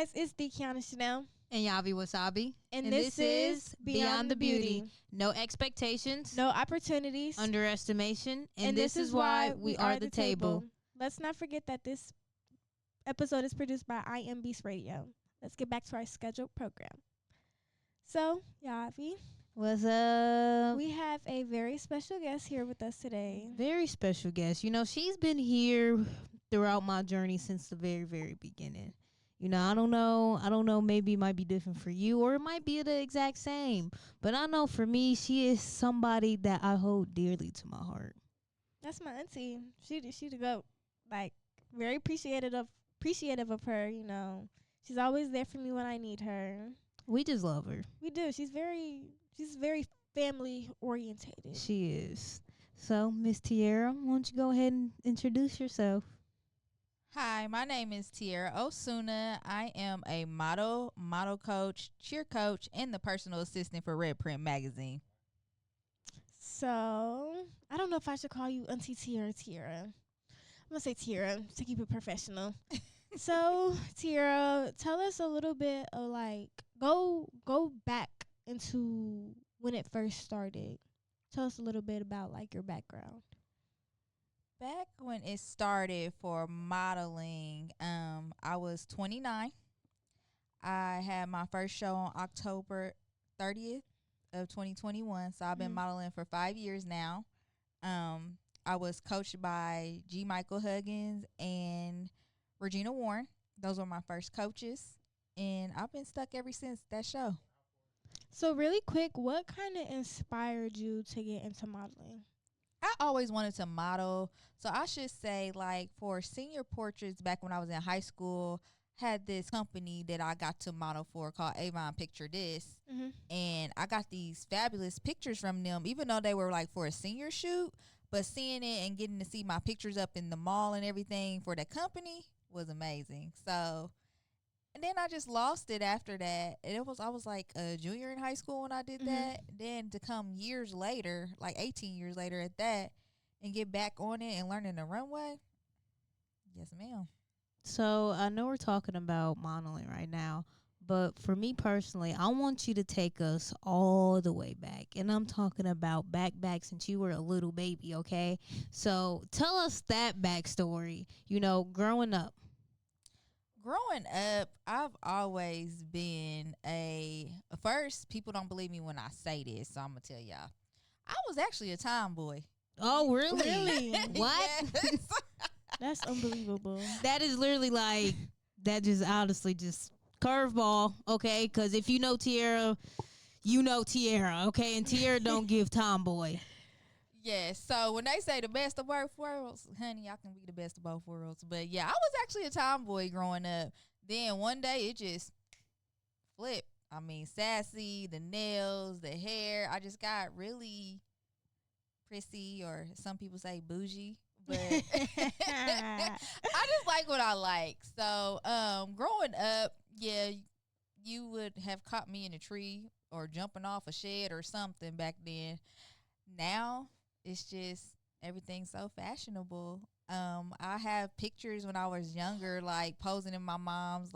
guys, it's the Kyanah Chanel. And Yavi Wasabi. And this is Beyond the Beauty. No expectations, No opportunities. underestimation, and this is why we are the table. Let's not forget that this episode is produced by iambeastnetwork Radio. Let's get back to our scheduled program. So, Yavi, What's up? we have a very special guest here with us today. Very special guest. You know, she's been here throughout my journey since the very, very beginning. You know, I don't know, maybe it might be different for you or it might be the exact same. But I know for me, she is somebody that I hold dearly to my heart. That's my auntie. She the goat. Like, very appreciative of her, you know. She's always there for me when I need her. We just love her. We do. She's very family orientated. She is. So, Miss Tierra, why don't you go ahead and introduce yourself? Hi, my name is Tierra Osuna. I am a model coach, cheer coach, and the personal assistant for Red Print Magazine. So, I don't know if I should call you Auntie Tierra or Tierra. I'm going to say Tierra to keep it professional. So, Tierra, tell us a little bit of go back into when it first started. Tell us a little bit about your background. Back when it started for modeling, I was 29. I had my first show on October 30th of 2021. So I've been modeling for 5 years now. I was coached by G. Michael Huggins and Regina Warren. Those were my first coaches. And I've been stuck ever since that show. So really quick, what kind of inspired you to get into modeling? I always wanted to model. So I should say, for senior portraits back when I was in high school, had this company that I got to model for called Avon Picture This. Mm-hmm. And I got these fabulous pictures from them, even though they were for a senior shoot. But seeing it and getting to see my pictures up in the mall and everything for the company was amazing. So, and then I just lost it after that. I was like a junior in high school when I did that. Then to come years later, 18 years later at that, and get back on it and learning the runway. Yes, ma'am. So I know we're talking about modeling right now, but for me personally, I want you to take us all the way back. And I'm talking about back since you were a little baby, okay? So tell us that backstory, growing up. Growing up, I've always been first, people don't believe me when I say this, so I'm going to tell y'all. I was actually a tomboy. Oh, really? Really? What? Yes. That's unbelievable. That is literally that just honestly just curveball, okay? Because if you know Tierra, okay? And Tierra don't give tomboy. Yes, so when they say the best of both worlds, honey, I can be the best of both worlds. But yeah, I was actually a tomboy growing up. Then one day it just flipped. I mean, sassy, the nails, the hair. I just got really prissy, or some people say bougie. But I just like what I like. So growing up, yeah, you would have caught me in a tree or jumping off a shed or something back then. Now it's just everything's so fashionable. I have pictures when I was younger, posing in my mom's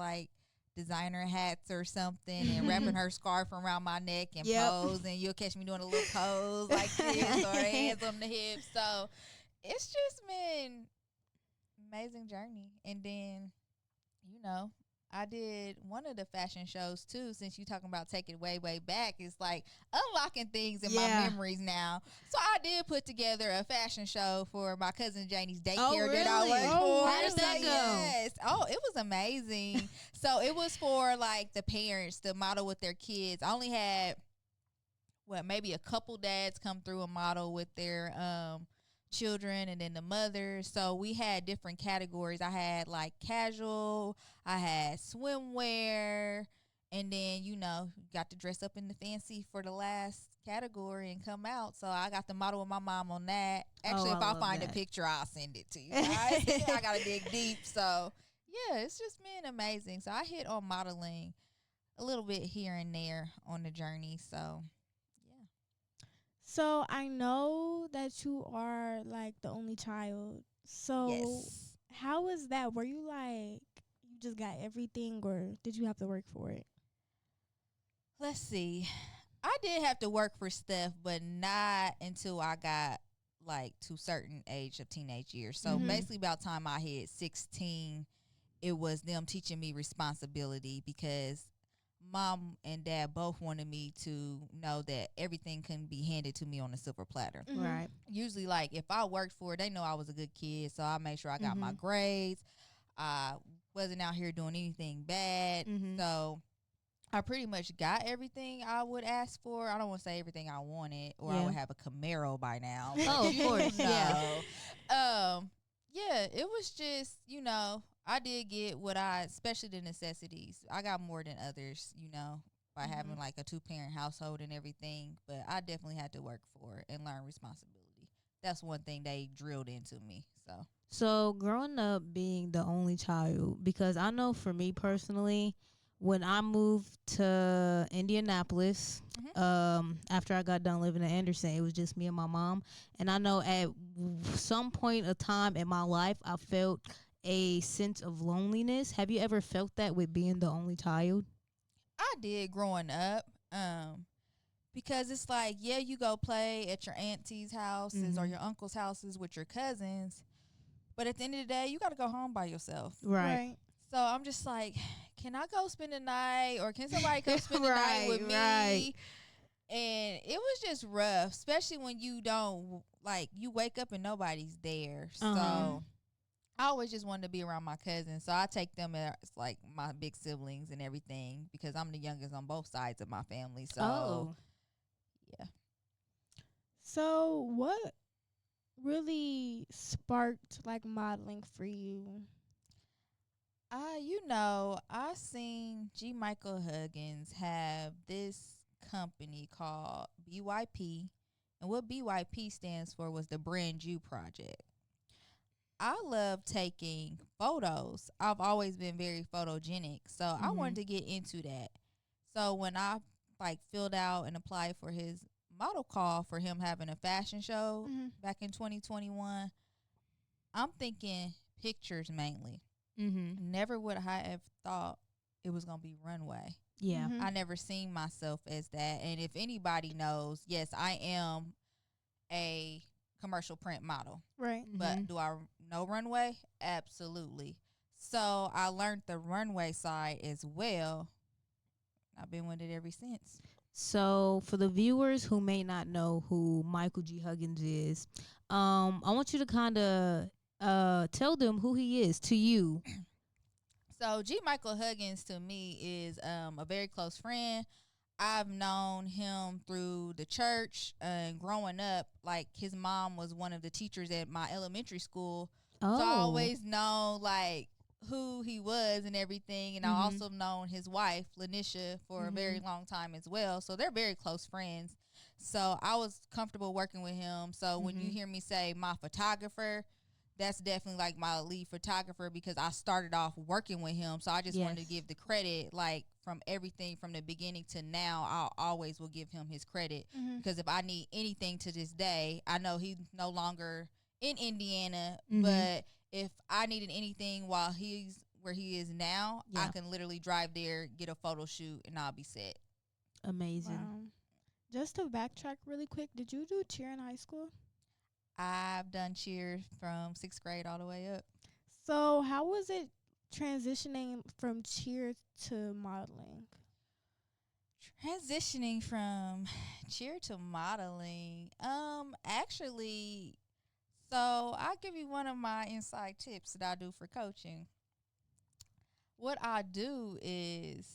designer hats or something and wrapping her scarf around my neck and pose, and you'll catch me doing a little pose like this or hands on the hips. So it's just been amazing journey. And then, I did one of the fashion shows too, since you talking about taking it way, way back. It's unlocking things in my memories now. So I did put together a fashion show for my cousin Janie's daycare that I worked for. How did that go? Yes. Oh, it was amazing. So it was for the parents to model with their kids. I only had maybe a couple dads come through and model with their children, and then the mothers. So we had different categories. I had casual, I had swimwear, and then got to dress up in the fancy for the last category and come out. So I got to model with my mom on that. Actually, if I find a picture, I'll send it to you guys. I gotta dig deep. So yeah, it's just been amazing. So I hit on modeling a little bit here and there on the journey. So So I know that you are the only child. So yes. how was that? Were you you just got everything, or did you have to work for it? Let's see. I did have to work for stuff, but not until I got like to certain age of teenage years. So Mhm. basically, about time I hit 16, it was them teaching me responsibility because mom and dad both wanted me to know that everything couldn't be handed to me on a silver platter. Mhm. Right. Usually, like if I worked for it, they know I was a good kid, so I made sure I got my Mhm. grades. I wasn't out here doing anything bad, Mhm. so I pretty much got everything I would ask for. I don't want to say everything I wanted, or I Yeah. would have a Camaro by now. Oh, of course, yeah. Yeah, it was just, I did get what especially the necessities. I got more than others, by having like a 2-parent household and everything. But I definitely had to work for it and learn responsibility. That's one thing they drilled into me. So growing up being the only child, because I know for me personally, when I moved to Indianapolis, after I got done living in Anderson, it was just me and my mom. And I know at some point of time in my life, I felt a sense of loneliness. Have you ever felt that with being the only child? I did growing up. Because it's like, yeah, you go play at your auntie's houses or your uncle's houses with your cousins, but at the end of the day, you got to go home by yourself. Right. So I'm just like, can I go spend the night, or can somebody come spend the night with me? Right. And it was just rough, especially when you don't, like, you wake up and nobody's there. So I always just wanted to be around my cousins. So I take them as like my big siblings and everything, because I'm the youngest on both sides of my family. So yeah. So what really sparked like modeling for you? I seen G. Michael Huggins have this company called BYP, and what BYP stands for was the Brand You Project. I love taking photos. I've always been very photogenic, so I wanted to get into that. So when I like filled out and applied for his model call for him having a fashion show back in 2021, I'm thinking pictures mainly. Never would I have thought it was gonna be runway. Yeah. I never seen myself as that. And if anybody knows, yes, I am a commercial print model. Right. But do I know runway? Absolutely. So I learned the runway side as well. I've been with it ever since. So for the viewers who may not know who Michael G. Huggins is, I want you to kind of tell them who he is to you. So G. Michael Huggins to me is a very close friend. I've known him through the church and growing up. Like his mom was one of the teachers at my elementary school. Oh. So I always know like who he was and everything. And I also known his wife, Lanisha, for a very long time as well. So they're very close friends. So I was comfortable working with him. So when you hear me say my photographer, that's definitely like my lead photographer, because I started off working with him. So I just wanted to give the credit, like from everything from the beginning to now. I always will give him his credit, because if I need anything to this day, I know he's no longer in Indiana, but if I needed anything while he's where he is now, I can literally drive there, get a photo shoot, and I'll be set. Amazing. Wow. Just to backtrack really quick, did you do cheer in high school? I've done cheer from 6th grade all the way up. So how was it transitioning from cheer to modeling? Transitioning from cheer to modeling, actually, so I'll give you one of my inside tips that I do for coaching. What I do is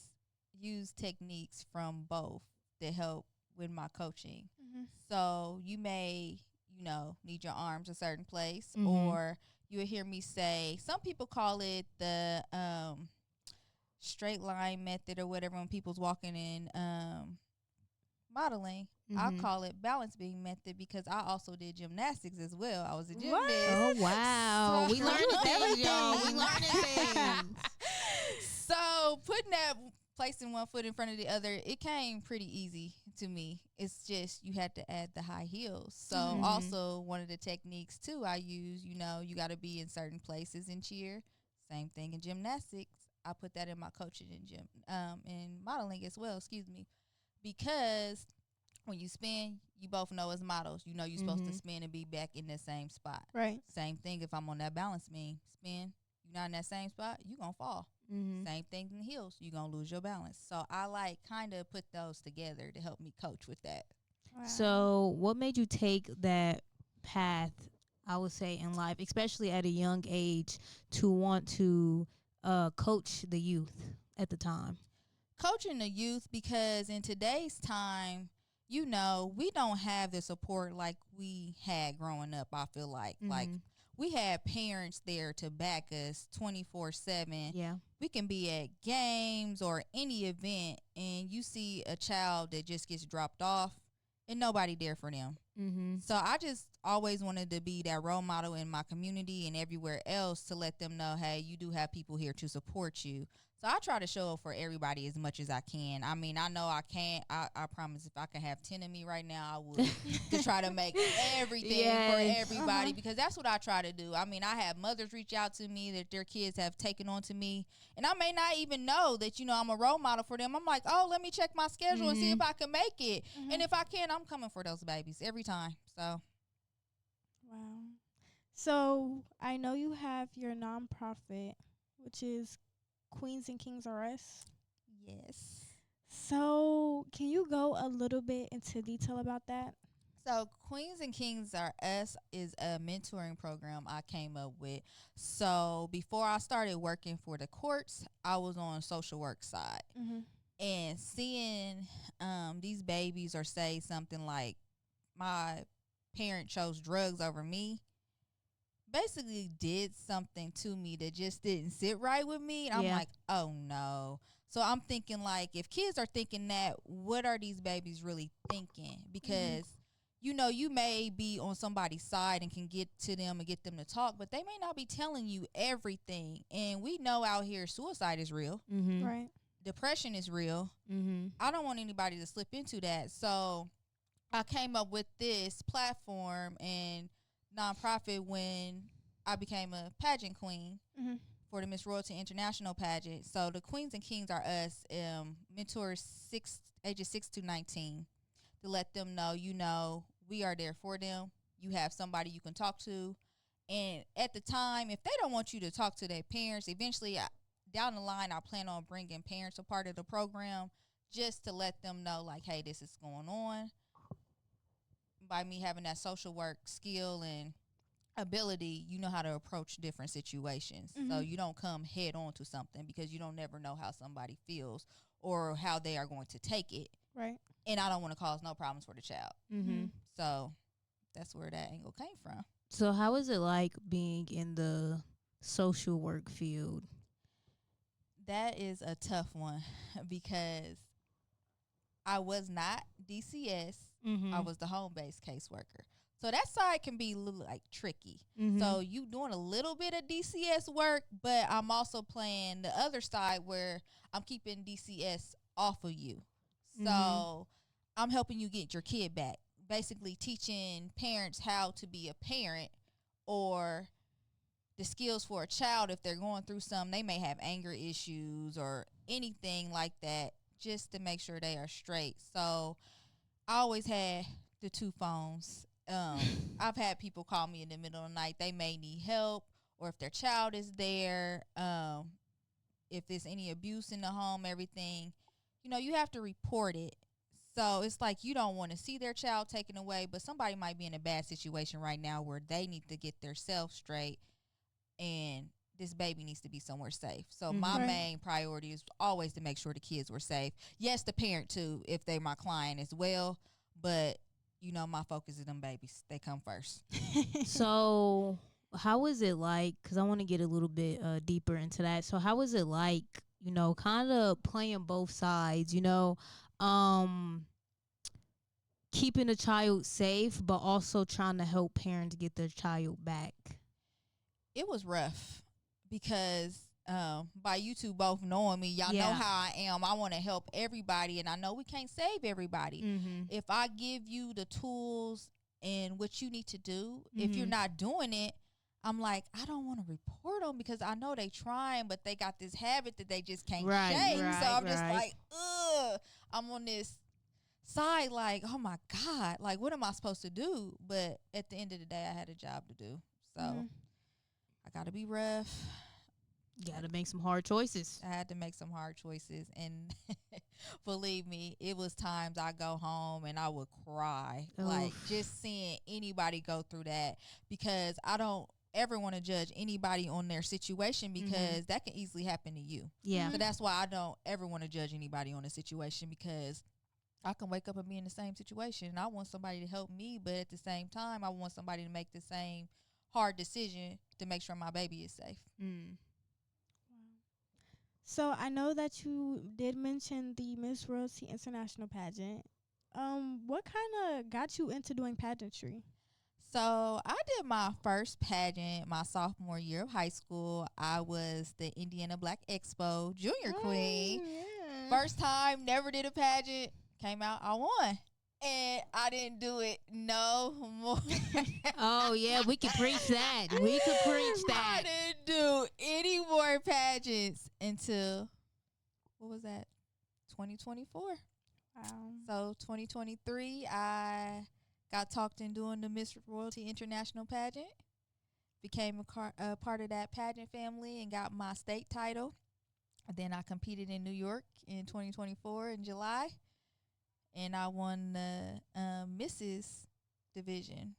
use techniques from both that help with my coaching. So you may, need your arms a certain place, or you'll hear me say, some people call it the straight line method or whatever when people's walking in modeling. I call it balance beam method, because I also did gymnastics as well. I was a gymnast. Oh, wow. So We learning things, y'all. We learning things. So placing one foot in front of the other, it came pretty easy to me. It's just you had to add the high heels. So also one of the techniques too I use, you got to be in certain places in cheer. Same thing in gymnastics. I put that in my coaching and gym, and modeling as well. Excuse me, because when you spin, you both know as models, you know you're supposed to spin and be back in the same spot. Right. Same thing if I'm on that balance beam, spin, you're not in that same spot, you're gonna fall. Same thing in the heels, you're gonna lose your balance. So I like kind of put those together to help me coach with that. Wow. So, what made you take that path, I would say, in life, especially at a young age, to want to coach the youth at the time? Coaching the youth, because in today's time, you know, we don't have the support like we had growing up. I feel like we had parents there to back us 24/7. Yeah. We can be at games or any event, and you see a child that just gets dropped off, and nobody there for them. So I just always wanted to be that role model in my community and everywhere else to let them know, hey, you do have people here to support you. So I try to show up for everybody as much as I can. I mean, I know I can't. I promise if I could have 10 of me right now, I would, to try to make everything for everybody, because that's what I try to do. I mean, I have mothers reach out to me that their kids have taken on to me, and I may not even know that, you know, I'm a role model for them. I'm like, oh, let me check my schedule and see if I can make it. And if I can, I'm coming for those babies every time. So. Wow. So I know you have your nonprofit, which is Queens and Kings R Us. Yes. So can you go a little bit into detail about that? So Queens and Kings R Us is a mentoring program I came up with. So before I started working for the courts, I was on social work side. And seeing these babies, or say something like my parent chose drugs over me, basically did something to me that just didn't sit right with me. And I'm like, oh no. So I'm thinking, like, if kids are thinking that, what are these babies really thinking? Because you know, you may be on somebody's side and can get to them and get them to talk, but they may not be telling you everything. And we know out here suicide is real. Right. Depression is real. I don't want anybody to slip into that. So I came up with this platform and nonprofit when I became a pageant queen for the Miss Royalty International pageant. So the Queens and Kings R Us mentors ages 6 to 19 to let them know, you know, we are there for them. You have somebody you can talk to. And at the time, if they don't want you to talk to their parents, eventually down the line, I plan on bringing parents a part of the program just to let them know, like, hey, this is going on. By me having that social work skill and ability, you know how to approach different situations. So you don't come head on to something, because you don't never know how somebody feels or how they are going to take it. Right. And I don't want to cause no problems for the child. So that's where that angle came from. So how is it like being in the social work field? That is a tough one, because I was not DCS. I was the home-based caseworker. So that side can be a little, like, tricky. So you doing a little bit of DCS work, but I'm also playing the other side where I'm keeping DCS off of you. So I'm helping you get your kid back. Basically teaching parents how to be a parent, or the skills for a child if they're going through something. They may have anger issues or anything like that, just to make sure they are straight. So I always had the two phones. I've had people call me in the middle of the night. They may need help, or if their child is there, if there's any abuse in the home, everything, you know, you have to report it. So it's like you don't want to see their child taken away, but somebody might be in a bad situation right now where they need to get their self straight, and this baby needs to be somewhere safe. So my main priority is always to make sure the kids were safe. Yes, the parent too, if they're my client as well, but you know, my focus is them babies. They come first. So how is it like, because I want to get a little bit deeper into that. So how is it like, you know, kind of playing both sides, you know, keeping a child safe, but also trying to help parents get their child back? It was rough, because by you two both knowing me, y'all know how I am. I want to help everybody, and I know we can't save everybody. If I give you the tools and what you need to do, if you're not doing it, I'm like, I don't want to report them because I know they trying, but they got this habit that they just can't Right, shake. right, So I'm just right. like, ugh. I'm on this side like, oh my God, like what am I supposed to do? But at the end of the day, I had a job to do. So I got to be rough. Got to make some hard choices. I had to make some hard choices. And believe me, it was times I go home and I would cry. Like Oof. just seeing anybody go through that, because I don't ever want to judge anybody on their situation, because that can easily happen to you. Yeah. So that's why I don't ever want to judge anybody on a situation, because I can wake up and be in the same situation and I want somebody to help me, but at the same time I want somebody to make the same hard decision to make sure my baby is safe. So I know that you did mention the Miss Royalty International pageant. What kind of got you into doing pageantry? So I did my first pageant my sophomore year of high school. I was the Indiana Black Expo junior queen. Yeah. First time, never did a pageant. Came out, I won. And I didn't do it no more. Oh, yeah, we can preach that. We can preach that. I didn't do any more pageants until, what was that, 2024. Wow. So 2023, I got talked in doing the Miss Royalty International pageant. Became a part of that pageant family and got my state title. And then I competed in New York in 2024 in July. And I won the Mrs. division.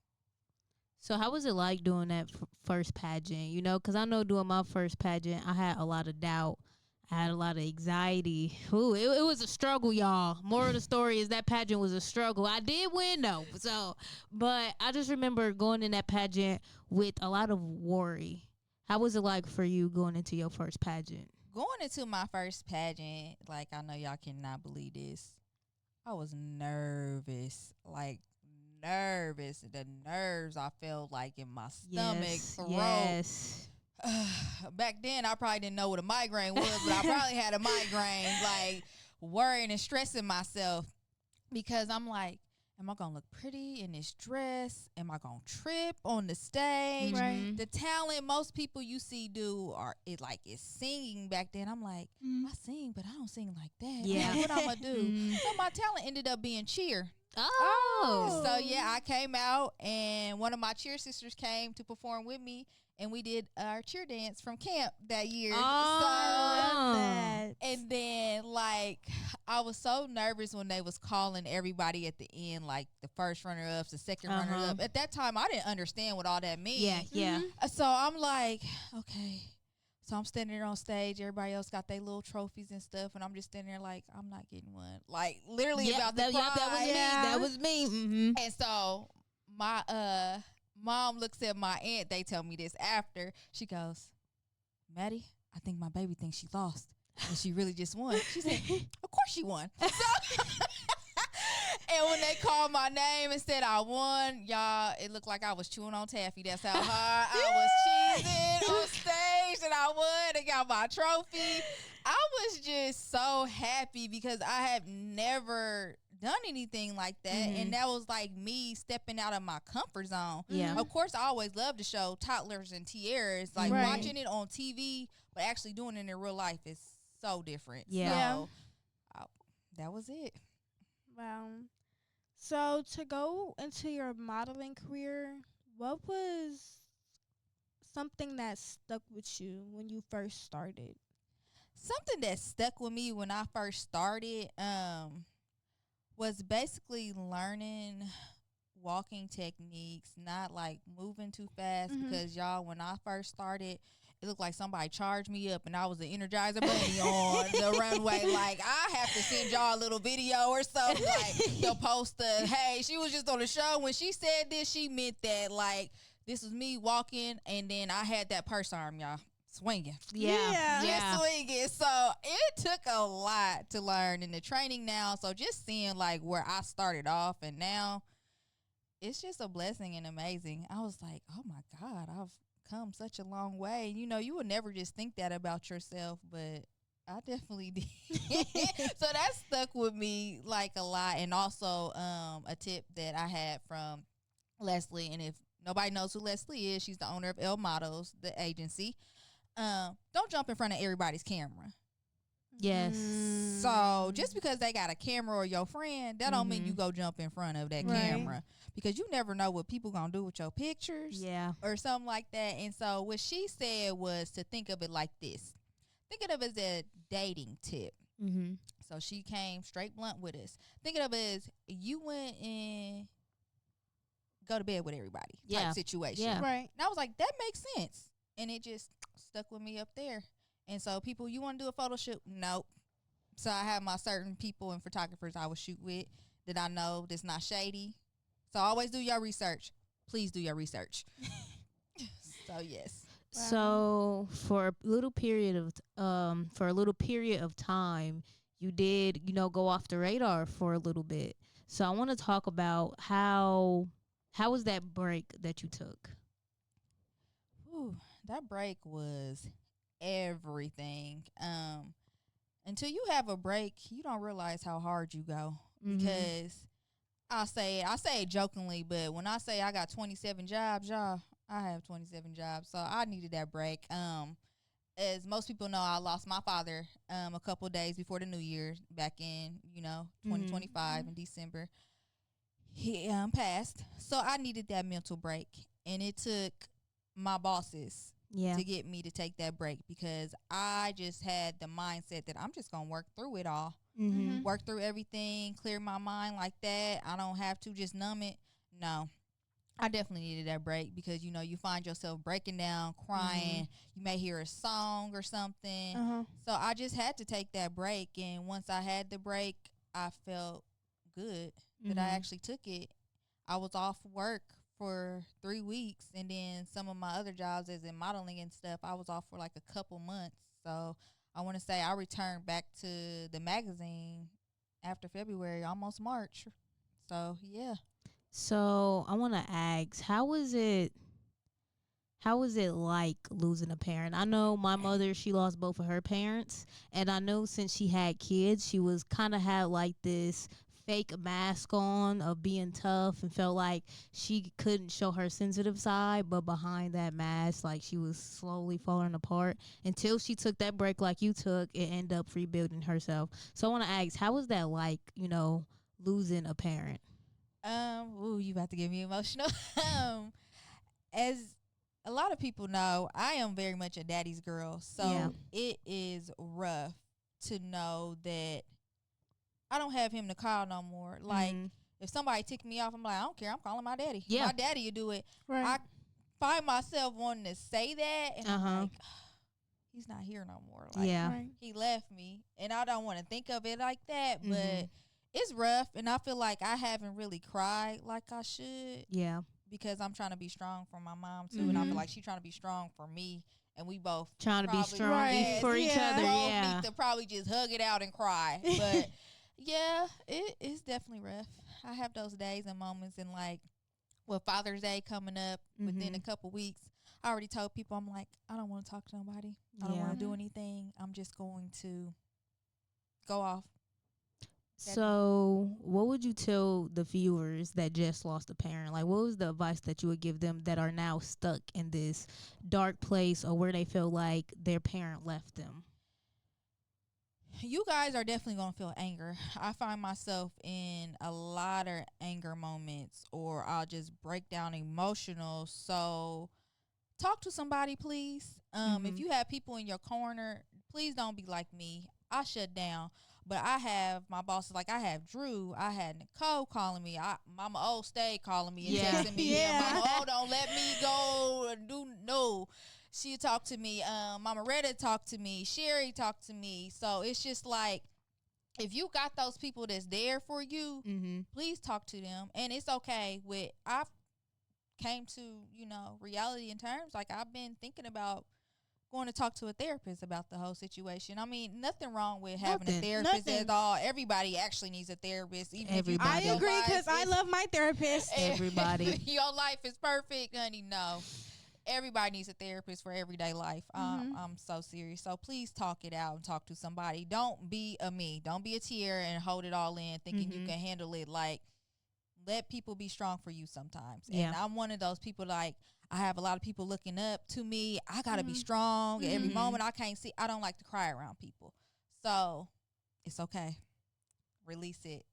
So how was it like doing that first pageant? You know, because I know doing my first pageant, I had a lot of doubt. I had a lot of anxiety. Ooh, it was a struggle, y'all. More of the story is that pageant was a struggle. I did win, though. So, but I just remember going in that pageant with a lot of worry. How was it like for you going into your first pageant? Going into my first pageant, like, I know y'all cannot believe this, I was nervous, like nervous. The nerves I felt like in my stomach, throat. Yes. Back then, I probably didn't know what a migraine was, but I probably had a migraine, like worrying and stressing myself, because I'm like, am I going to look pretty in this dress? Am I going to trip on the stage? Right. The talent most people you see do is singing. Back then, I'm like, I sing, but I don't sing like that. Yeah. I'm like, what I'm going to do? So my talent ended up being cheer. Oh. So, yeah, I came out, and one of my cheer sisters came to perform with me, and we did our cheer dance from camp that year. That. And then, like, I was so nervous when they was calling everybody at the end, like the first runner-ups, the second runner-up. At that time, I didn't understand what all that meant. Yeah. So I'm like, okay. So I'm standing there on stage. Everybody else got their little trophies and stuff, and I'm just standing there like, I'm not getting one. Like, literally about to cry. That was me. That was me. Mm-hmm. And so my mom looks at my aunt. They tell me this after. She goes, Maddie, I think my baby thinks she lost, and she really just won. She said, of course she won. So and when they called my name and said I won, y'all, it looked like I was chewing on taffy. That's how hard I was cheesing on stage, and I won and got my trophy. I was just so happy because I have never done anything like that, and that was like me stepping out of my comfort zone. Yeah. Of course, I always love to show toddlers and tiaras, like watching it on TV, but actually doing it in real life is so different. Yeah. So, that was it. Wow. So to go into your modeling career, what was something that stuck with you when you first started? Something that stuck with me when I first started was basically learning walking techniques, not like moving too fast, because y'all, when I first started, it looked like somebody charged me up and I was an Energizer Bunny on the runway. Like, I have to send y'all a little video or something, like, you'll post hey, she was just on the show. When she said this, she meant that. Like, this was me walking, and then I had that purse arm, y'all, swinging. Yeah. Just swinging. So it took a lot to learn in the training now. So just seeing, like, where I started off and now, it's just a blessing and amazing. I was like, oh, my God, I've come such a long way. You know, you would never just think that about yourself, but I definitely did. So that stuck with me like a lot. And also a tip that I had from Leslie, and if Nobody knows who Leslie is. She's the owner of L Models, the agency. Don't jump in front of everybody's camera. Yes. So just because they got a camera or your friend, that don't mean you go jump in front of that camera, because you never know what people gonna do with your pictures, or something like that. And so what she said was to think of it like this: think of it as a dating tip. So she came straight blunt with us. Think of it as you went and go to bed with everybody type situation. Right. And I was like, that makes sense, and it just stuck with me up there. And so people, you want to do a photo shoot? Nope. So I have my certain people and photographers I will shoot with that I know that's not shady. So always do your research. Please do your research. So yes. Wow. So for a little period of time, you did, go off the radar for a little bit. So I want to talk about how was that break that you took? Ooh, that break was everything. Until you have a break, you don't realize how hard you go, because I say it jokingly, but when I say I got 27 jobs, y'all, I have 27 jobs. So I needed that break. As most people know, I lost my father a couple of days before the new year back in 2025 in December. He passed, so I needed that mental break, and it took my bosses to get me to take that break, because I just had the mindset that I'm just gonna work through it all, work through everything, clear my mind like that. I don't have to just numb it. No, I definitely needed that break, because you find yourself breaking down, crying. You may hear a song or something. So I just had to take that break, and once I had the break, I felt good that I actually took it. I was off work for 3 weeks, and then some of my other jobs as in modeling and stuff, I was off for like a couple months. So I want to say I returned back to the magazine after February, almost March. So yeah. So I want to ask, how was it like losing a parent? I know my mother, she lost both of her parents, and I know since she had kids, she was kind of had like this fake mask on of being tough, and felt like she couldn't show her sensitive side, but behind that mask, like, she was slowly falling apart until she took that break like you took and ended up rebuilding herself. So I want to ask, how was that like, losing a parent? You about to get me emotional. As a lot of people know, I am very much a daddy's girl, so it is rough to know that I don't have him to call no more. Like, if somebody ticked me off, I'm like, I don't care. I'm calling my daddy. Yeah. My daddy will do it. Right. I find myself wanting to say that, and I'm like, he's not here no more. Like, he left me, and I don't want to think of it like that, but it's rough, and I feel like I haven't really cried like I should. Yeah. Because I'm trying to be strong for my mom, too, and I feel like she's trying to be strong for me, and we both trying to be strong for each other. Both need to probably just hug it out and cry. But yeah, it's definitely rough. I have those days and moments, and like with Father's Day coming up within a couple weeks, I already told people, I'm like, I don't want to talk to nobody. I don't want to do anything. I'm just going to go off. So what would you tell the viewers that just lost a parent? Like, what was the advice that you would give them that are now stuck in this dark place, or where they feel like their parent left them? You guys are definitely going to feel anger. I find myself in a lot of anger moments, or I'll just break down emotional. So talk to somebody, please. If you have people in your corner, please don't be like me. I shut down. But I have my bosses, like I have Drew, I had Nicole calling me, Mama O stayed calling me and texting me. Mama O don't let me go do no. She talked to me. Mama Retta talked to me. Sherry talked to me. So it's just like, if you got those people that's there for you, please talk to them. And it's okay. I've came to, reality in terms. Like, I've been thinking about going to talk to a therapist about the whole situation. I mean, nothing wrong with having a therapist at all. Everybody actually needs a therapist. Even if I agree, because I love my therapist. Everybody. Your life is perfect, honey. No. Everybody needs a therapist for everyday life. I'm so serious. So please talk it out and talk to somebody. Don't be a me. Don't be a tear and hold it all in thinking you can handle it. Like, let people be strong for you sometimes. Yeah. And I'm one of those people, like, I have a lot of people looking up to me. I got to be Mhm. strong. Every Mhm. moment I can't see. I don't like to cry around people. So it's okay. Release it.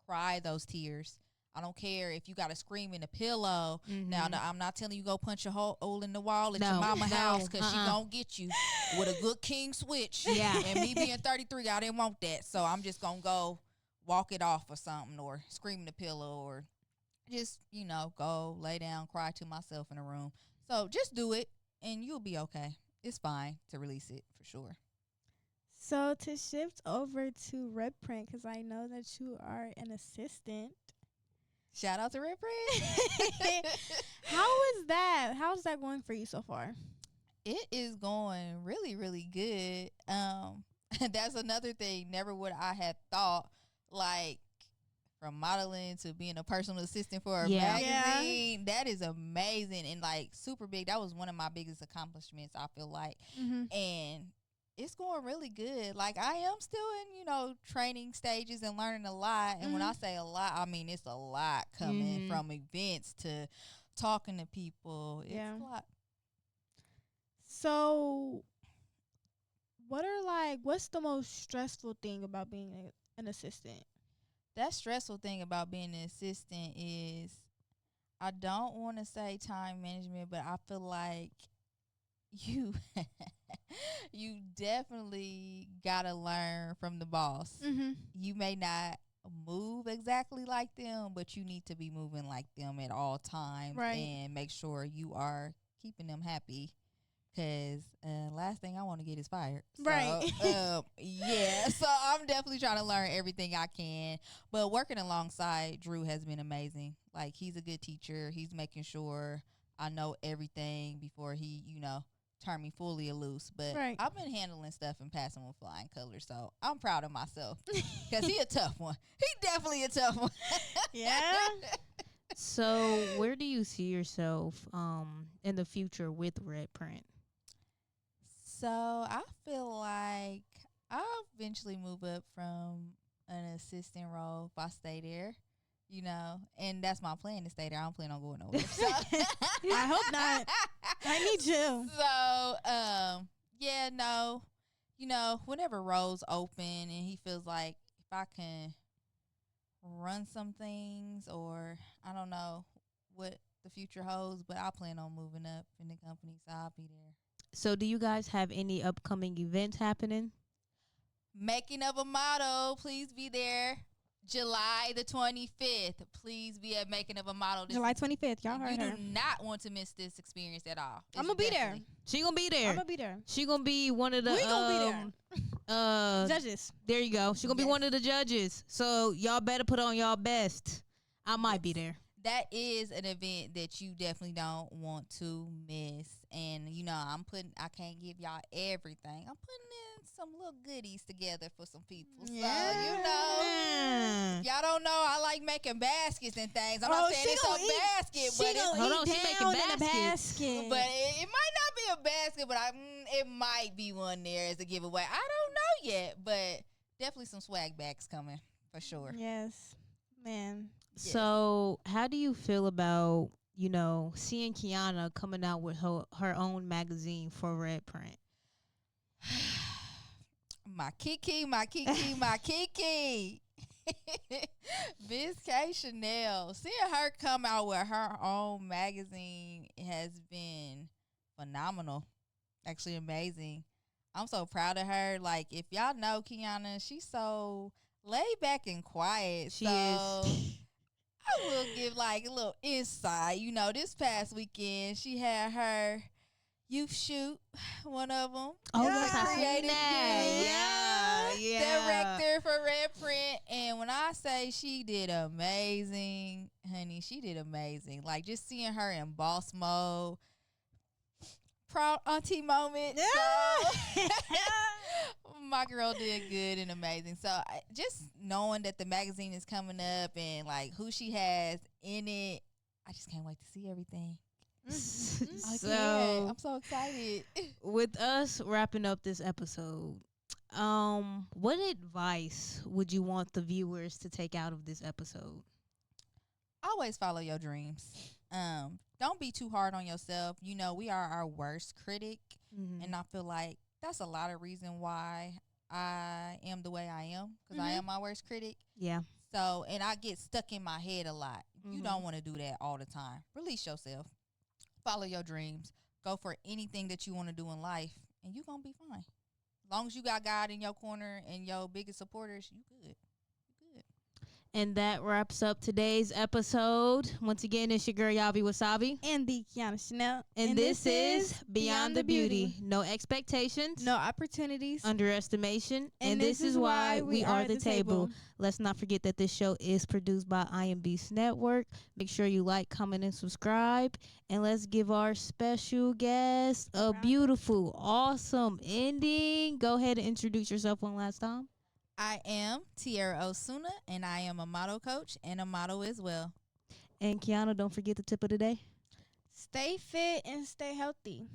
Cry those tears. I don't care if you got to scream in a pillow. Now, Mhm. I'm not telling you go punch a hole in the wall at No, your mama no, house because she uh-uh. going to get you with a good king switch. Yeah. And me being 33, I didn't want that. So I'm just going to go walk it off or something, or scream in the pillow, or just, go lay down, cry to myself in a room. So just do it and you'll be okay. It's fine to release it for sure. So to shift over to Red Print, because I know that you are an assistant. Shout out to Red Print. How is that? How's that going for you so far? It is going really, really good. That's another thing. Never would I have thought, like, from modeling to being a personal assistant for a Yeah. magazine. That is amazing and, like, super big. That was one of my biggest accomplishments, I feel like. Mm-hmm. And it's going really good. Like, I am still in, training stages and learning a lot. And when I say a lot, I mean it's a lot coming from events to talking to people. It's Yeah. a lot. So, what's the most stressful thing about being an assistant? That stressful thing about being an assistant is, I don't want to say time management, but I feel like you you definitely gotta learn from the boss. Mm-hmm. You may not move exactly like them, but you need to be moving like them at all times, Right. and make sure you are keeping them happy. Cause last thing I want to get is fired. Right. So, yeah. So I'm definitely trying to learn everything I can. But working alongside Drew has been amazing. Like, he's a good teacher. He's making sure I know everything before he, turn me fully loose. But Right. I've been handling stuff and passing with flying colors. So I'm proud of myself. Cause he a tough one. He definitely a tough one. Yeah. So where do you see yourself in the future with Red Print? So I feel like I'll eventually move up from an assistant role if I stay there, and that's my plan, to stay there. I don't plan on going nowhere. So. I hope not. I need you. So, yeah, no, whenever roles open and he feels like if I can run some things, or I don't know what the future holds, but I plan on moving up in the company, so I'll be there. So do you guys have any upcoming events happening? Making of a Model, please be there. July the 25th. Please be at Making of a Model. July 25th. Y'all heard You her. do not want to miss this experience at all. I'm going to be there. She gonna be there. I'm going to be there. She gonna be one of the We gonna be there. Judges. There you go. She gonna be one of the judges. So y'all better put on y'all best. I might be there. That is an event that you definitely don't want to miss. And, I can't give y'all everything. I'm putting in some little goodies together for some people. Yeah. So, if y'all don't know, I like making baskets and things. I'm not saying it's a basket, but it's, Hold on, she making baskets. but it might not be a basket, but it might be one there as a giveaway. I don't know yet, but definitely some swag bags coming for sure. Yes. Man. So how do you feel about, seeing Kyanah coming out with her own magazine for Red Print? My Kiki. Miss K Chanel. Seeing her come out with her own magazine has been phenomenal. Actually amazing. I'm so proud of her. Like, if y'all know Kyanah, she's so laid back and quiet. She is. I will give like a little insight. This past weekend she had her youth shoot, one of them. Oh, yes, I seen Creative that. Yeah. Director for Red Print. And when I say she did amazing, honey, she did amazing. Like, just seeing her in boss mode, proud auntie moment. So, my girl did good and amazing. So just knowing that the magazine is coming up and like who she has in it, I just can't wait to see everything. So I'm so excited. with us wrapping up this episode, what advice would you want the viewers to take out of this episode? always follow your dreams. Don't be too hard on yourself. You know, we are our worst critic, and I feel like that's a lot of reason why I am the way I am, because I am my worst critic. Yeah. So, and I get stuck in my head a lot. You don't want to do that all the time. Release yourself. Follow your dreams. Go for anything that you want to do in life, and you're going to be fine. As long as you got God in your corner and your biggest supporters, you good. And that wraps up today's episode. Once again, it's your girl, Yavi Wasabi. And the Kyanah Chanel. And this is Beyond the Beauty. No expectations. No opportunities. Underestimation. And this is why we are the table. Let's not forget that this show is produced by iambeastnetwork. Make sure you like, comment, and subscribe. And let's give our special guest a beautiful, awesome ending. Go ahead and introduce yourself one last time. I am Tierra Osuna, and I am a model coach and a model as well. And Kyanah, don't forget the tip of the day. Stay fit and stay healthy.